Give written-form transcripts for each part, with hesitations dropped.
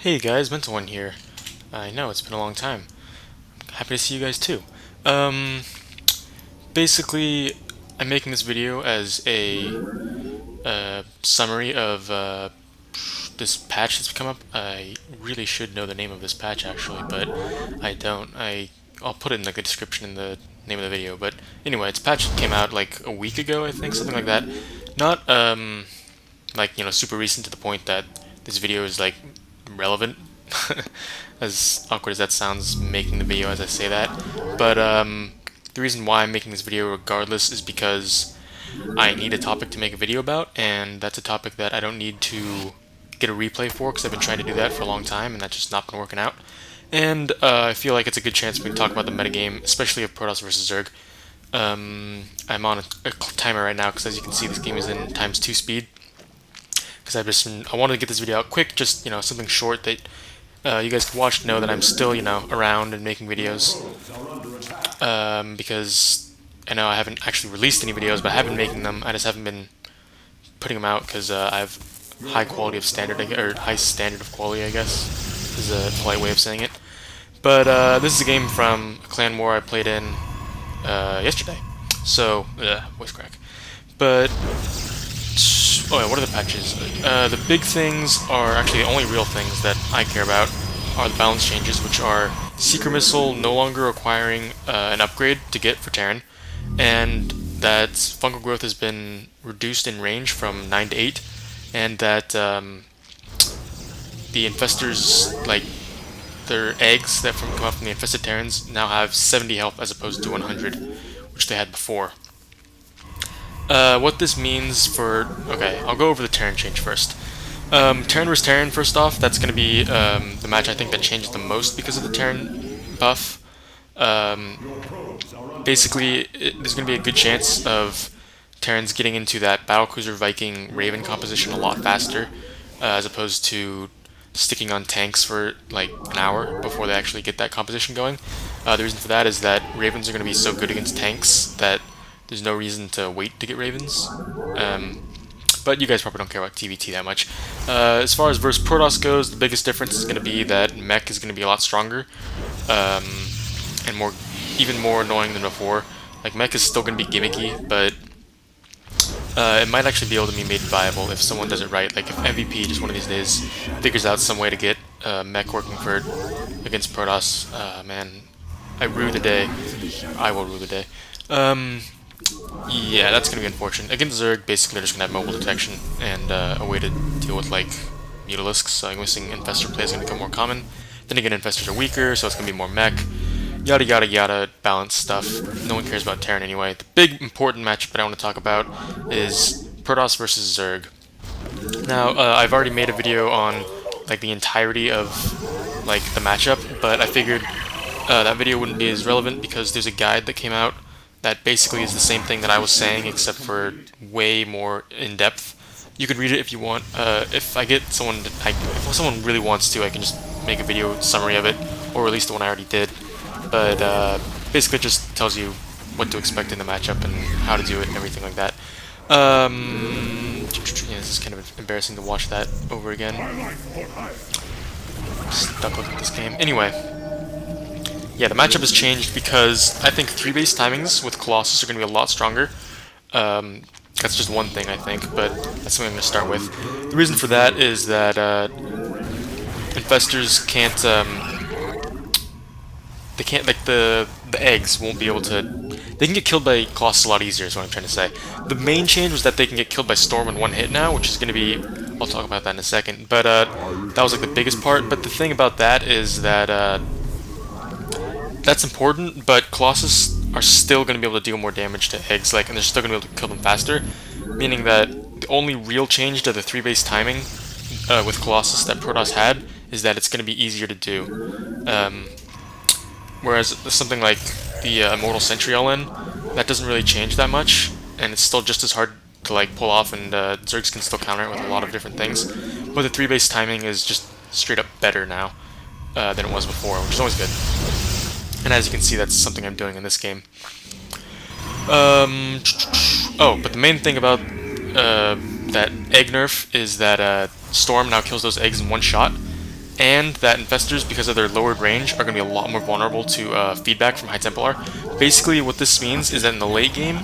Hey guys, MentalOne here. I know it's been a long time. Happy to see you guys too. Um, Basically, I'm making this video as a summary of this patch that's come up. I really should know the name of this patch actually, but I don't. I'll put it in like the description in the name of the video. But anyway, it's a patch that came out like a week ago, I think, something like that. Not like super recent to the point that this video is like relevant. As awkward as that sounds, making the video as I say that, but the reason why I'm making this video regardless is because I need a topic to make a video about, and that's a topic that I don't need to get a replay for because I've been trying to do that for a long time, and that's just not been working out. And I feel like it's a good chance we can talk about the metagame, especially of Protoss versus Zerg. I'm on a timer right now because, as you can see, this game is in ×2 speed. Because I wanted to get this video out quick, just something short that you guys can watch to know that I'm still around and making videos. Because I know I haven't actually released any videos, but I have been making them. I just haven't been putting them out because I have high quality of standard, or high standard of quality, I guess, is a polite way of saying it. But this is a game from a clan war I played in yesterday. So, voice crack. But oh yeah, what are the patches? The big things are actually the only real things that I care about are the balance changes, which are Seeker Missile no longer requiring an upgrade to get for Terran, and that fungal growth has been reduced in range from 9 to 8, and that the infestors, like their eggs that come out from the infested Terrans, now have 70 health as opposed to 100, which they had before. What this means for... Okay, I'll go over the Terran change first. Terran vs. Terran, first off, that's going to be the match I think that changed the most because of the Terran buff. Basically, there's going to be a good chance of Terrans getting into that Battlecruiser Viking Raven composition a lot faster, as opposed to sticking on tanks for like an hour before they actually get that composition going. The reason for that is that Ravens are going to be so good against tanks that there's no reason to wait to get Ravens. But you guys probably don't care about TVT that much. As far as versus Protoss goes, the biggest difference is going to be that Mech is going to be a lot stronger, and even more annoying than before. Like, Mech is still going to be gimmicky, but it might actually be able to be made viable if someone does it right. Like, if MVP just one of these days figures out some way to get Mech working for against Protoss, man, I rue the day. I will rue the day. Yeah, that's gonna be unfortunate. Against Zerg, basically they're just gonna have mobile detection and a way to deal with like mutalisks. So I'm guessing infestor play is gonna become more common. Then again, infestors are weaker, so it's gonna be more mech. Yada yada yada, balanced stuff. No one cares about Terran anyway. The big important matchup that I want to talk about is Protoss versus Zerg. Now, I've already made a video on like the entirety of like the matchup, but I figured that video wouldn't be as relevant because there's a guide that came out that basically is the same thing that I was saying, except for way more in depth. You could read it if you want. If I get someone, if someone really wants to, I can just make a video summary of it, or release the one I already did. But basically, it just tells you what to expect in the matchup and how to do it and everything like that. Yeah, this is kind of embarrassing to watch that over again. Stuck looking at this game. Anyway. Yeah, the matchup has changed because I think 3-base timings with Colossus are going to be a lot stronger. That's just one thing, I think, but that's something I'm going to start with. The reason for that is that infestors can't, they can't, like, the eggs won't be able to, they can get killed by Colossus a lot easier is what I'm trying to say. The main change was that they can get killed by Storm in one hit now, which is going to be, I'll talk about that in a second, but that was like the biggest part. But the thing about that is that that's important, but Colossus are still going to be able to deal more damage to eggs, like, and they're still going to be able to kill them faster, meaning that the only real change to the 3-base timing with Colossus that Protoss had is that it's going to be easier to do. Whereas something like the Immortal Sentry LN, that doesn't really change that much, and it's still just as hard to like pull off, and Zergs can still counter it with a lot of different things. But the 3-base timing is just straight up better now than it was before, which is always good. And as you can see, that's something I'm doing in this game. Oh, but the main thing about that egg nerf is that Storm now kills those eggs in one shot. and that Infestors, because of their lowered range, are going to be a lot more vulnerable to feedback from High Templar. Basically, what this means is that in the late game,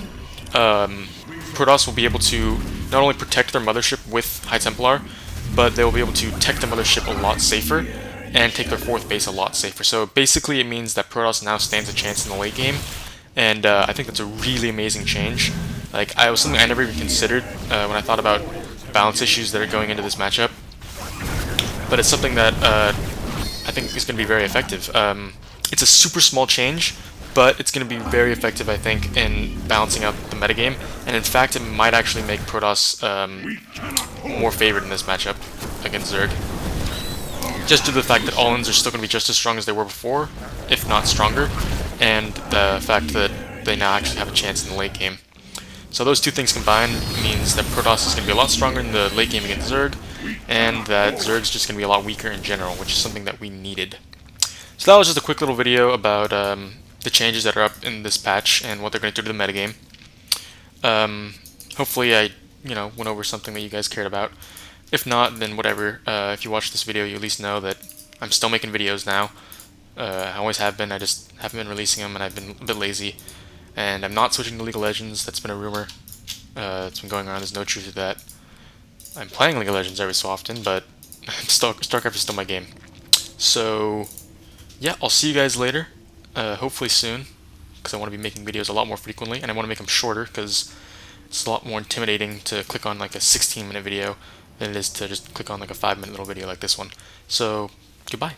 Protoss will be able to not only protect their mothership with High Templar, but they will be able to tech the mothership a lot safer and take their fourth base a lot safer. So basically, it means that Protoss now stands a chance in the late game, and I think that's a really amazing change. Like, I was something I never even considered when I thought about balance issues that are going into this matchup, but it's something that I think is going to be very effective. It's a super small change, but it's going to be very effective, I think, in balancing out the metagame, and in fact, it might actually make Protoss more favored in this matchup against Zerg. Just due to the fact that all-ins are still going to be just as strong as they were before, if not stronger, and the fact that they now actually have a chance in the late game. So those two things combined means that Protoss is going to be a lot stronger in the late game against Zerg, and that Zerg's just going to be a lot weaker in general, which is something that we needed. So that was just a quick little video about the changes that are up in this patch and what they're going to do to the metagame. Hopefully I, went over something that you guys cared about. If not, then whatever. If you watch this video, you at least know that I'm still making videos now. I always have been, I just haven't been releasing them, and I've been a bit lazy. And I'm not switching to League of Legends. That's been a rumor. It's been going around. There's no truth to that. I'm playing League of Legends every so often, but Starcraft is still my game. So, yeah, I'll see you guys later. Hopefully soon, because I want to be making videos a lot more frequently, and I want to make them shorter, because it's a lot more intimidating to click on like a 16-minute video than it is to just click on like a 5-minute little video like this one. So, goodbye.